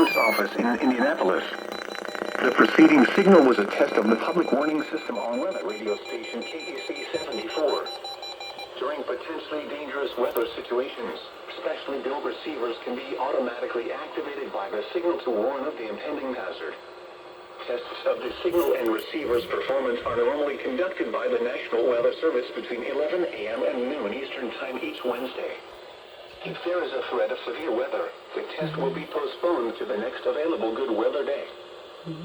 Service Office in Indianapolis. The preceding signal was a test of the public warning system on weather radio station KEC74. During potentially dangerous weather situations, specially built receivers can be automatically activated by the signal to warn of the impending hazard. Tests of the signal and receiver's performance are normally conducted by the National Weather Service between 11 a.m. and noon Eastern Time each Wednesday. If there is a threat of severe weather, the test will be postponed to the next available good weather day.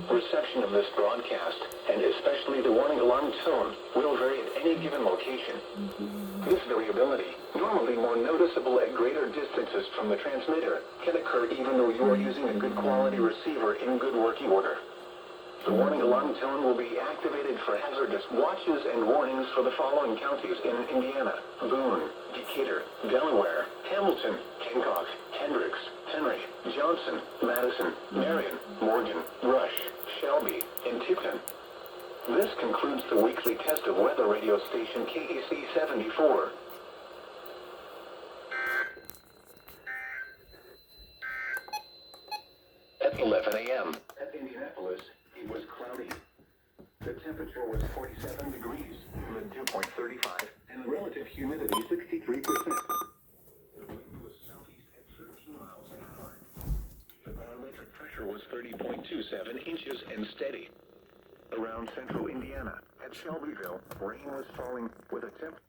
Reception of this broadcast, and especially the warning alarm tone, will vary at any given location. This variability, normally more noticeable at greater distances from the transmitter, can occur even though you are using a good quality receiver in good working order. The warning alarm tone will be activated for hazardous watches and warnings for the following counties in Indiana: Boone, Decatur, Delaware, Hamilton, Hancock, Hendricks, Henry, Johnson, Madison, Marion, Morgan, Rush, Shelby, and Tipton. This concludes the weekly test of weather radio station KEC74. At 11 a.m. at Indianapolis, it was cloudy. The temperature was 47 degrees, the dew point 35, and the relative humidity 63%. The wind was southeast at 13 miles an hour. The barometric pressure was 30.27 inches and steady. Around central Indiana, at Shelbyville, rain was falling with a temperature